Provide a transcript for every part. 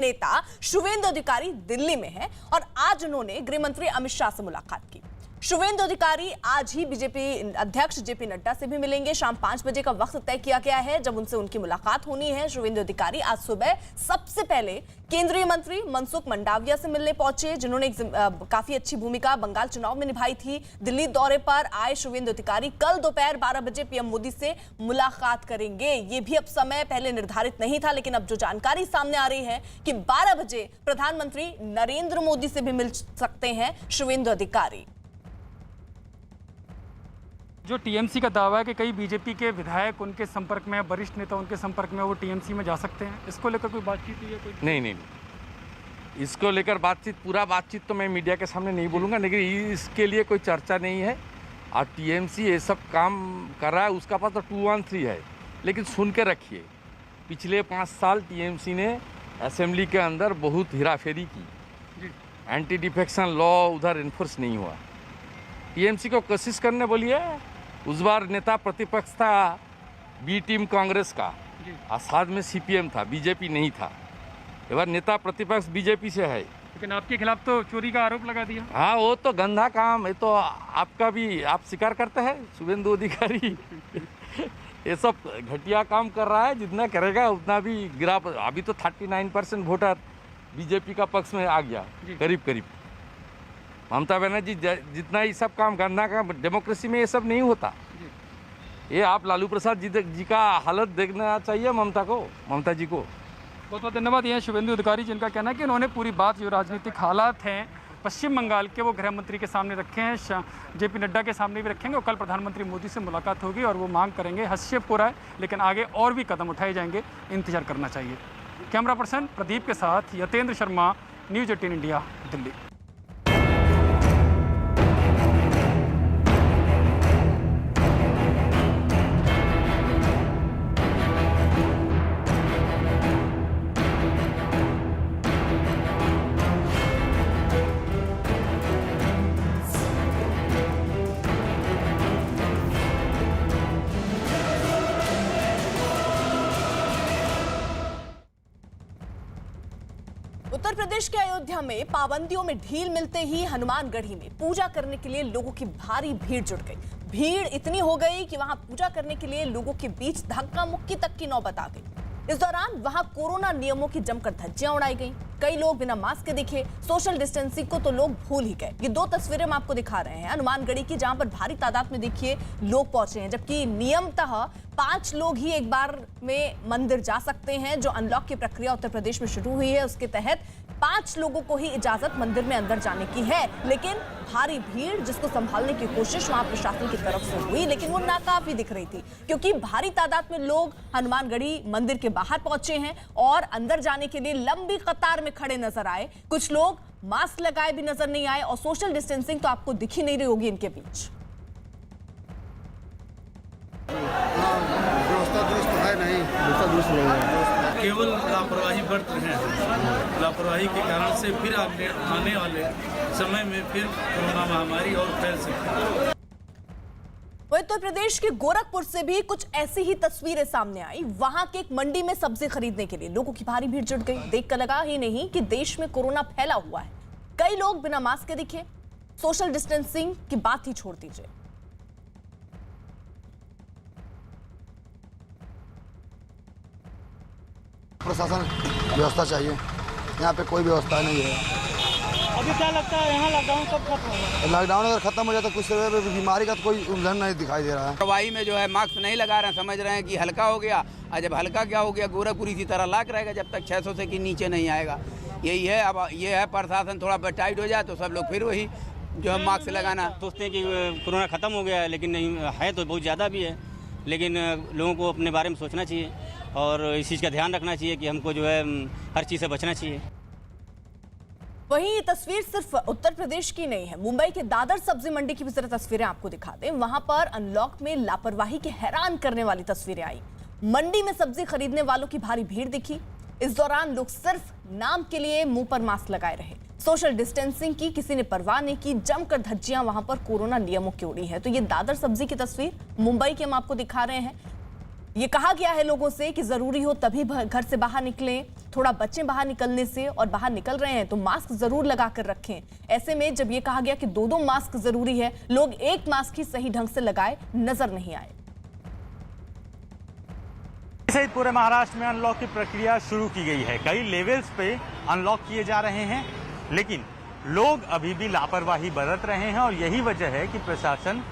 नेता शुवेंदु अधिकारी दिल्ली में हैं और आज उन्होंने गृह मंत्री अमित शाह से मुलाकात की। शुवेंदु अधिकारी आज ही बीजेपी अध्यक्ष जेपी नड्डा से भी मिलेंगे। शाम 5 बजे का वक्त तय किया गया है जब उनसे उनकी मुलाकात होनी है। शुवेंदु अधिकारी आज सुबह सबसे पहले केंद्रीय मंत्री मनसुख मंडाविया से मिलने पहुंचे, जिन्होंने काफी अच्छी भूमिका बंगाल चुनाव में निभाई थी। दिल्ली दौरे पर आए शुवेंदु अधिकारी कल दोपहर 12 बजे पीएम मोदी से मुलाकात करेंगे। ये भी अब समय पहले निर्धारित नहीं था, लेकिन अब जो जानकारी सामने आ रही है कि 12 बजे प्रधानमंत्री नरेंद्र मोदी से भी मिल सकते हैं शुवेंदु अधिकारी। जो टीएमसी का दावा है कि कई बीजेपी के विधायक उनके संपर्क में, वरिष्ठ नेता उनके संपर्क में, वो टीएमसी में जा सकते हैं, इसको लेकर कोई बातचीत हुई है? कोई नहीं, इसको लेकर पूरा बातचीत तो मैं मीडिया के सामने नहीं बोलूँगा, लेकिन इसके लिए कोई चर्चा नहीं है। और टीएमसी ये सब काम कर रहा है, उसका पास तो 213 है, लेकिन सुन के रखिए, पिछले 5 साल टीएमसी ने असेंबली के अंदर बहुत हेराफेरी की। एंटी डिफेक्शन लॉ उधर इन्फोर्स नहीं हुआ। टीएमसी को कोशिश करने बोलिए। उस बार नेता प्रतिपक्ष था बी टीम कांग्रेस का, आसाद में सीपीएम था, बीजेपी नहीं था। इस बार नेता प्रतिपक्ष बीजेपी से है, लेकिन आपके खिलाफ तो चोरी का आरोप लगा दिया। हाँ, वो तो गंदा काम है, तो आपका भी आप स्वीकार करते हैं शुवेंदु अधिकारी ये सब घटिया काम कर रहा है। जितना करेगा उतना भी गिरा। अभी तो 39% वोटर बीजेपी का पक्ष में आ गया, करीब। ममता बनर्जी जितना ये सब काम गंदा का, डेमोक्रेसी में ये सब नहीं होता। ये आप लालू प्रसाद जी का हालत देखना चाहिए ममता जी को। बहुत बहुत धन्यवाद। ये शुवेंदु अधिकारी, जिनका कहना है कि उन्होंने पूरी बात, जो राजनीतिक हालात हैं पश्चिम बंगाल के, वो गृह मंत्री के सामने रखे हैं, जेपी नड्डा के सामने भी रखेंगे और कल प्रधानमंत्री मोदी से मुलाकात होगी और वो मांग करेंगे। हस्तक्षेप हो रहा है, लेकिन आगे और भी कदम उठाए जाएंगे, इंतजार करना चाहिए। कैमरा पर्सन प्रदीप के साथ यतेंद्र शर्मा, न्यूज़ 18 इंडिया, दिल्ली। उत्तर प्रदेश के अयोध्या में पाबंदियों में ढील मिलते ही हनुमानगढ़ी में पूजा करने के लिए लोगों की भारी भीड़ जुट गई। भीड़ इतनी हो गई कि वहां पूजा करने के लिए लोगों के बीच धक्का मुक्की तक की नौबत आ गई। इस दौरान वहां कोरोना नियमों की जमकर धज्जियां उड़ाई गईं। कई लोग बिना मास्क के दिखे। सोशल डिस्टेंसिंग को तो लोग भूल ही गए। ये 2 तस्वीरें हम आपको दिखा रहे हैं हनुमानगढ़ी की, जहां पर भारी तादाद में देखिए लोग पहुंचे हैं, जबकि नियमतः 5 लोग ही एक बार में मंदिर जा सकते हैं। जो अनलॉक की प्रक्रिया उत्तर प्रदेश में शुरू हुई है, उसके तहत 5 लोगों को ही इजाजत मंदिर में अंदर जाने की है। लेकिन भारी भीड़, जिसको संभालने की कोशिश वहां प्रशासन की तरफ से हुई, लेकिन वो नाकाफी दिख रही थी, क्योंकि भारी तादाद में लोग हनुमानगढ़ी मंदिर के बाहर पहुंचे हैं और अंदर जाने के लिए लंबी कतार में खड़े नजर आए। कुछ लोग मास्क लगाए भी नजर नहीं आए और सोशल डिस्टेंसिंग तो आपको दिख ही नहीं रही होगी इनके बीच। व्यवस्था दुरुस्त है नहीं, केवल लापरवाही बरत रहे हैं। लापरवाही के कारण से फिर आने वाले समय में फिर कोरोना महामारी और फैल सकती है। उत्तर प्रदेश के गोरखपुर से भी कुछ ऐसी ही तस्वीरें सामने आई। वहां के एक मंडी में सब्जी खरीदने के लिए लोगों की भारी भीड़ जुट गई। देखकर लगा ही नहीं कि देश में कोरोना फैला हुआ है। कई लोग बिना मास्क के दिखे। सोशल डिस्टेंसिंग की बात ही छोड़ दीजिए। प्रशासन व्यवस्था चाहिए, यहाँ पे कोई व्यवस्था नहीं है। अभी क्या लगता है यहाँ लॉकडाउन कब खत्म होगा? लॉकडाउन अगर खत्म हो जाता तो कुछ समय बीमारी का तो कोई उल्लंघन नहीं दिखाई दे रहा है। दवाई में जो है मास्क नहीं लगा रहे हैं, समझ रहे हैं कि हल्का हो गया। और जब हल्का क्या हो गया, गोरखपुर इसी तरह लाक रहेगा जब तक 600 से के नीचे नहीं आएगा। यही है। अब ये है प्रशासन थोड़ा टाइट हो जाए तो सब लोग फिर वही जो है मास्क लगाना। सोचते हैं कि कोरोना खत्म हो गया है, लेकिन नहीं है, तो बहुत ज़्यादा भी है। लेकिन लोगों को अपने बारे में सोचना चाहिए और इस चीज़ का ध्यान रखना चाहिए कि हमको जो है हर चीज़ से बचना चाहिए। वहीं ये तस्वीर सिर्फ उत्तर प्रदेश की नहीं है। मुंबई के दादर सब्जी मंडी की भी जरा तस्वीरें आपको दिखा दें। वहां पर अनलॉक में लापरवाही के हैरान करने वाली तस्वीरें आई। मंडी में सब्जी खरीदने वालों की भारी भीड़ दिखी। इस दौरान लोग सिर्फ नाम के लिए मुंह पर मास्क लगाए रहे। सोशल डिस्टेंसिंग की किसी ने परवाह नहीं की। जमकर धज्जियां वहां पर कोरोना नियमों की उड़ी है। तो ये दादर सब्जी की तस्वीर मुंबई की हम आपको दिखा रहे हैं। ये कहा गया है लोगों से कि जरूरी हो तभी घर से बाहर निकलें, थोड़ा बचें बाहर निकलने से, और बाहर निकल रहे हैं तो मास्क जरूर लगा कर रखें। ऐसे में जब ये कहा गया कि दो मास्क जरूरी है, लोग एक मास्क ही सही ढंग से लगाए नजर नहीं आए। सहित पूरे महाराष्ट्र में अनलॉक की प्रक्रिया शुरू की गई है। कई लेवल्स पे अनलॉक किए जा रहे हैं, लेकिन लोग अभी भी लापरवाही बरत रहे हैं और यही वजह है कि प्रशासन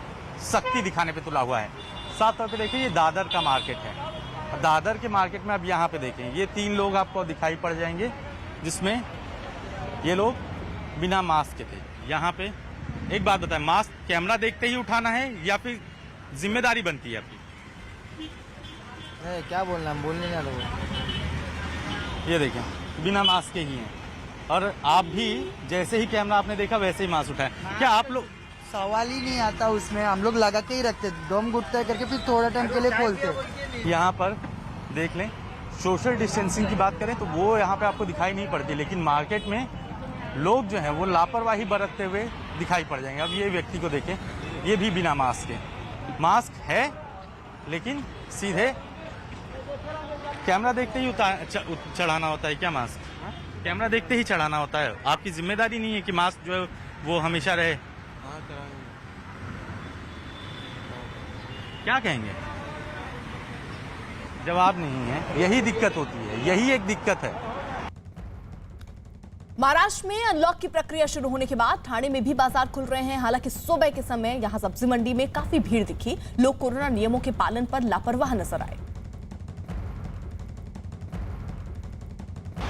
सख्ती दिखाने पे तुला हुआ है। साफ तौर पे देखिए, ये दादर का मार्केट है। दादर के मार्केट में अब यहाँ पे देखें, ये 3 लोग आपको दिखाई पड़ जाएंगे, जिसमें ये लोग बिना मास्क के थे। यहाँ पे एक बात बताएं, मास्क कैमरा देखते ही उठाना है या फिर जिम्मेदारी बनती है आपकी? क्या बोलना है, बोलने ना लोगों। ये देखें, बिना मास्क के ही हैं और आप भी जैसे ही कैमरा आपने देखा वैसे ही मास्क उठाए। क्या आप लोग? सवाल ही नहीं आता उसमें, हम लोग लगा के ही रखते, दम घुटता है करके फिर थोड़ा टाइम के लिए खोलते। यहाँ पर देख लें, सोशल डिस्टेंसिंग की बात करें तो वो यहाँ पे आपको दिखाई नहीं पड़ती, लेकिन मार्केट में लोग जो हैं वो लापरवाही बरतते हुए दिखाई पड़ जाएंगे। अब ये व्यक्ति को देखें, ये भी बिना मास्क के। मास्क है लेकिन सीधे कैमरा देखते ही चढ़ाना होता है क्या मास्क? कैमरा देखते ही चढ़ाना होता है। आपकी जिम्मेदारी नहीं है कि मास्क जो है वो हमेशा रहे? क्या कहेंगे? जवाब नहीं है, यही दिक्कत होती है, यही एक दिक्कत है। महाराष्ट्र में अनलॉक की प्रक्रिया शुरू होने के बाद ठाणे में भी बाजार खुल रहे हैं। हालांकि सुबह के समय यहां सब्जी मंडी में काफी भीड़ दिखी। लोग कोरोना नियमों के पालन पर लापरवाह नजर आए।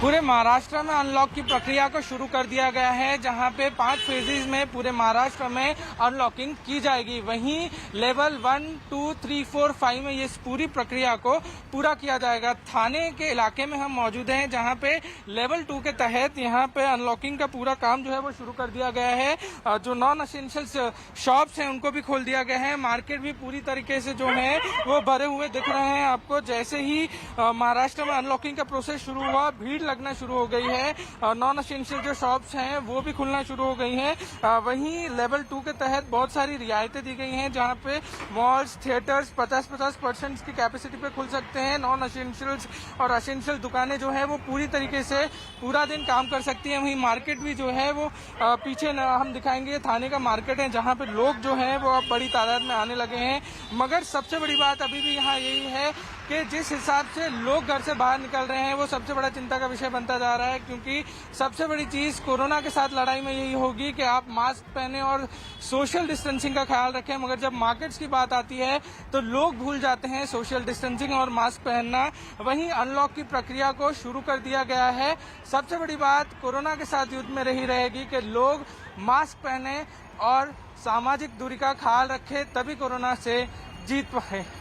पूरे महाराष्ट्र में अनलॉक की प्रक्रिया को शुरू कर दिया गया है, जहां पे 5 फेजेज में पूरे महाराष्ट्र में अनलॉकिंग की जाएगी। वहीं लेवल 1, 2, 3, 4, 5 में ये पूरी प्रक्रिया को पूरा किया जाएगा। थाने के इलाके में हम मौजूद हैं, जहां पे लेवल 2 के तहत यहां पे अनलॉकिंग का पूरा काम जो है वो शुरू कर दिया गया है। जो नॉन एसेंशियल शॉप्स हैं उनको भी खोल दिया गया है। मार्केट भी पूरी तरीके से जो है वो भरे हुए दिख रहे हैं आपको। जैसे ही महाराष्ट्र में अनलॉकिंग का प्रोसेस शुरू हुआ, भीड़ लगना शुरू हो गई है। नॉन एसेंशियल जो शॉप्स हैं वो भी खुलना शुरू हो गई हैं। वहीं लेवल 2 के तहत बहुत सारी रियायतें दी गई हैं, जहां पे मॉल्स, थिएटर्स 50% की कैपेसिटी पे खुल सकते हैं। नॉन एसेंशियल्स और एसेंशियल दुकानें जो है वो पूरी तरीके से पूरा दिन काम कर सकती हैं। वहीं मार्केट भी जो है वो पीछे हम दिखाएंगे, थाने का मार्केट है जहाँ पे लोग जो है वो अब बड़ी तादाद में आने लगे हैं। मगर सबसे बड़ी बात अभी भी यहाँ यही है कि जिस हिसाब से लोग घर से बाहर निकल रहे हैं वो सबसे बड़ा चिंता का विषय बनता जा रहा है, क्योंकि सबसे बड़ी चीज कोरोना के साथ लड़ाई में यही होगी कि आप मास्क पहने और सोशल डिस्टेंसिंग का ख्याल रखें। मगर जब मार्केट्स की बात आती है तो लोग भूल जाते हैं सोशल डिस्टेंसिंग और मास्क पहनना। वहीं अनलॉक की प्रक्रिया को शुरू कर दिया गया है। सबसे बड़ी बात कोरोना के साथ युद्ध में रही रहेगी कि लोग मास्क पहने और सामाजिक दूरी का ख्याल रखें, तभी कोरोना से जीत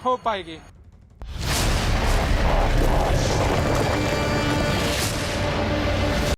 हो पाएगी।